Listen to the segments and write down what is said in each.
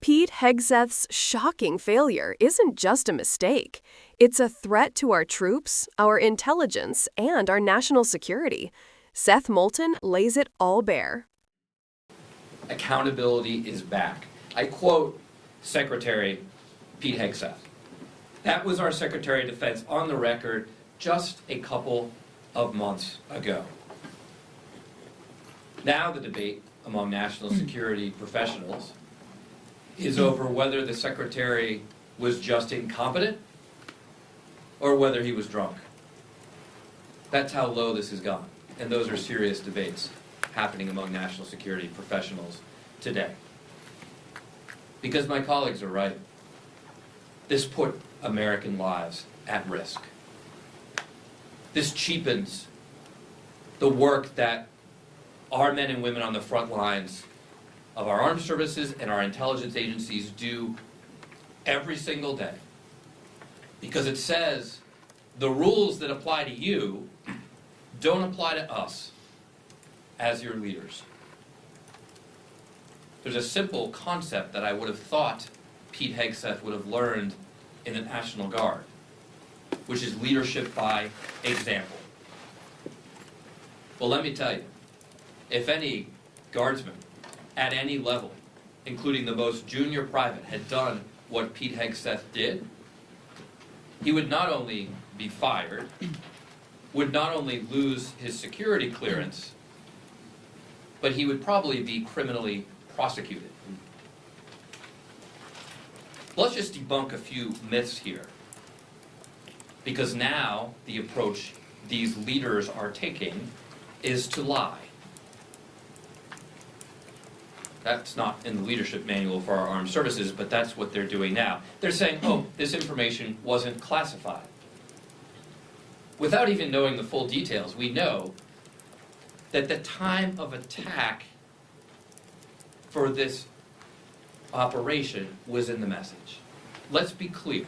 Pete Hegseth's shocking failure isn't just a mistake. It's a threat to our troops, our intelligence, and our national security. Seth Moulton lays it all bare. Accountability is back. I quote Secretary Pete Hegseth. That was our Secretary of Defense on the record just a couple of months ago. Now the debate among national security professionals is over whether the Secretary was just incompetent or whether he was drunk. That's how low this has gone. And those are serious debates happening among national security professionals today. Because my colleagues are right. This put American lives at risk. This cheapens the work that our men and women on the front lines of our armed services and our intelligence agencies do every single day. Because it says the rules that apply to you don't apply to us as your leaders. There's a simple concept that I would have thought Pete Hegseth would have learned in the National Guard, which is leadership by example. Well, let me tell you, if any guardsman at any level, including the most junior private, had done what Pete Hegseth did, he would not only be fired, would not only lose his security clearance, but he would probably be criminally prosecuted. Let's just debunk a few myths here, because now the approach these leaders are taking is to lie. That's not in the leadership manual for our armed services, but that's what they're doing now. They're saying, oh, this information wasn't classified. Without even knowing the full details, we know that the time of attack for this operation was in the message. Let's be clear.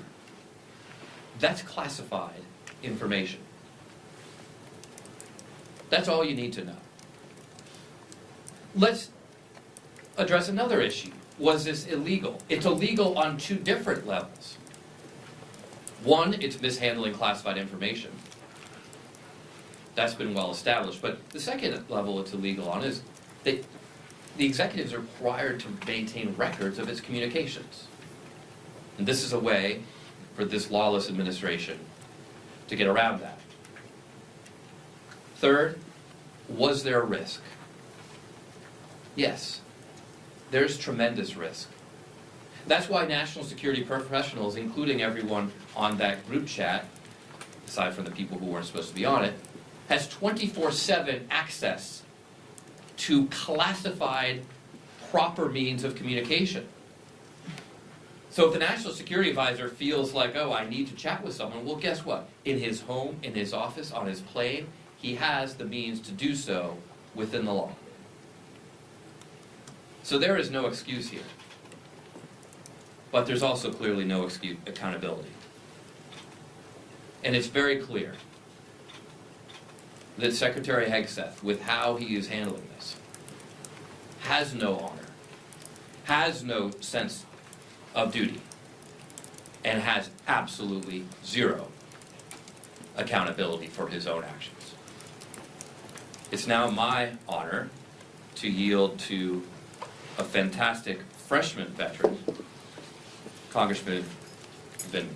That's classified information. That's all you need to know. Let's address another issue. Was this illegal? It's illegal on two different levels. One, it's mishandling classified information. That's been well established. But the second level it's illegal on is that the executives are required to maintain records of its communications. And this is a way for this lawless administration to get around that. Third, was there a risk? Yes. There's tremendous risk. That's why national security professionals, including everyone on that group chat, aside from the people who weren't supposed to be on it, has 24/7 access to classified proper means of communication. So if the national security advisor feels like, oh, I need to chat with someone, well, guess what? In his home, in his office, on his plane, he has the means to do so within the law. So there is no excuse here. But there's also clearly no excuse accountability. And it's very clear that Secretary Hegseth, with how he is handling this, has no honor, has no sense of duty, and has absolutely zero accountability for his own actions. It's now my honor to yield to a fantastic freshman veteran, Congressman Vin.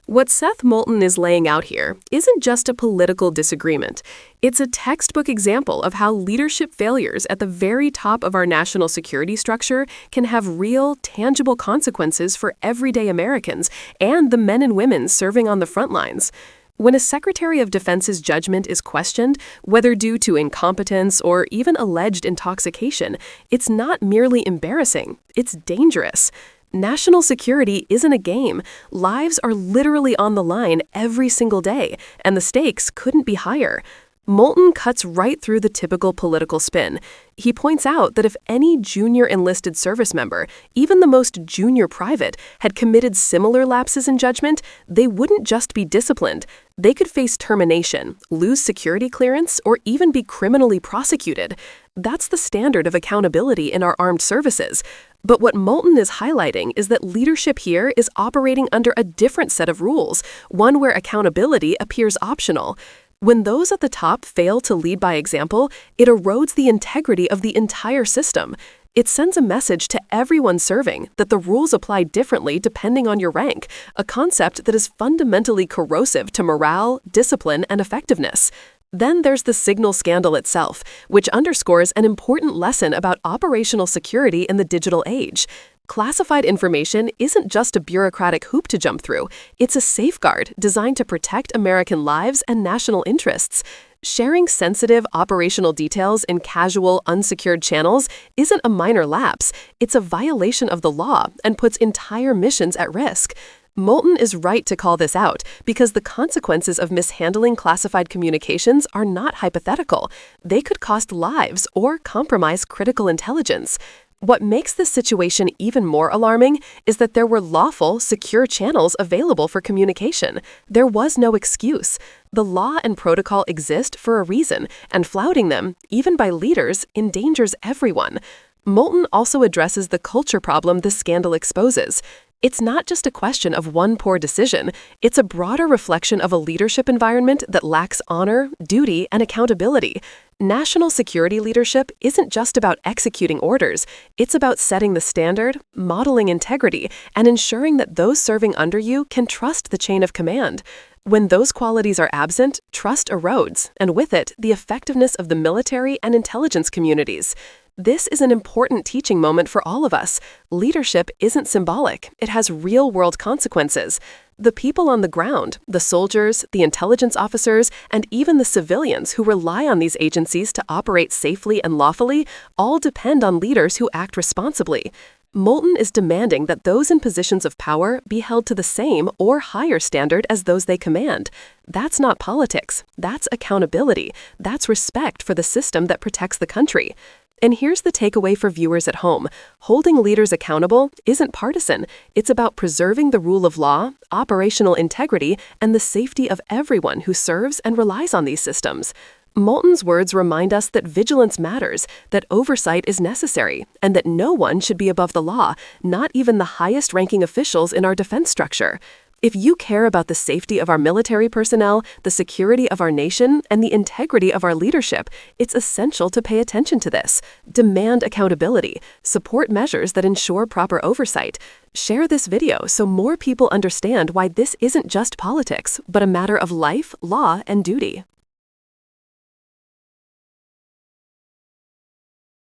What Seth Moulton is laying out here isn't just a political disagreement. It's a textbook example of how leadership failures at the very top of our national security structure can have real, tangible consequences for everyday Americans and the men and women serving on the front lines. When a Secretary of Defense's judgment is questioned, whether due to incompetence or even alleged intoxication, it's not merely embarrassing, it's dangerous. National security isn't a game. Lives are literally on the line every single day, and the stakes couldn't be higher. Moulton cuts right through the typical political spin. He points out that if any junior enlisted service member, even the most junior private, had committed similar lapses in judgment, they wouldn't just be disciplined. They could face termination, lose security clearance, or even be criminally prosecuted. That's the standard of accountability in our armed services. But what Moulton is highlighting is that leadership here is operating under a different set of rules, one where accountability appears optional. When those at the top fail to lead by example, it erodes the integrity of the entire system. It sends a message to everyone serving that the rules apply differently depending on your rank, a concept that is fundamentally corrosive to morale, discipline, and effectiveness. Then there's the signal scandal itself, which underscores an important lesson about operational security in the digital age. Classified information isn't just a bureaucratic hoop to jump through. It's a safeguard designed to protect American lives and national interests. Sharing sensitive operational details in casual, unsecured channels isn't a minor lapse. It's a violation of the law and puts entire missions at risk. Moulton is right to call this out because the consequences of mishandling classified communications are not hypothetical. They could cost lives or compromise critical intelligence. What makes this situation even more alarming is that there were lawful, secure channels available for communication. There was no excuse. The law and protocol exist for a reason, and flouting them, even by leaders, endangers everyone. Moulton also addresses the culture problem the scandal exposes. It's not just a question of one poor decision, it's a broader reflection of a leadership environment that lacks honor, duty, and accountability. National security leadership isn't just about executing orders, it's about setting the standard, modeling integrity, and ensuring that those serving under you can trust the chain of command. When those qualities are absent, trust erodes, and with it, the effectiveness of the military and intelligence communities. This is an important teaching moment for all of us. Leadership isn't symbolic, it has real-world consequences. The people on the ground, the soldiers, the intelligence officers, and even the civilians who rely on these agencies to operate safely and lawfully, all depend on leaders who act responsibly. Moulton is demanding that those in positions of power be held to the same or higher standard as those they command. That's not politics, that's accountability, that's respect for the system that protects the country. And here's the takeaway for viewers at home. Holding leaders accountable isn't partisan. It's about preserving the rule of law, operational integrity, and the safety of everyone who serves and relies on these systems. Moulton's words remind us that vigilance matters, that oversight is necessary, and that no one should be above the law, not even the highest-ranking officials in our defense structure. If you care about the safety of our military personnel, the security of our nation, and the integrity of our leadership, it's essential to pay attention to this. Demand accountability. Support measures that ensure proper oversight. Share this video so more people understand why this isn't just politics, but a matter of life, law, and duty.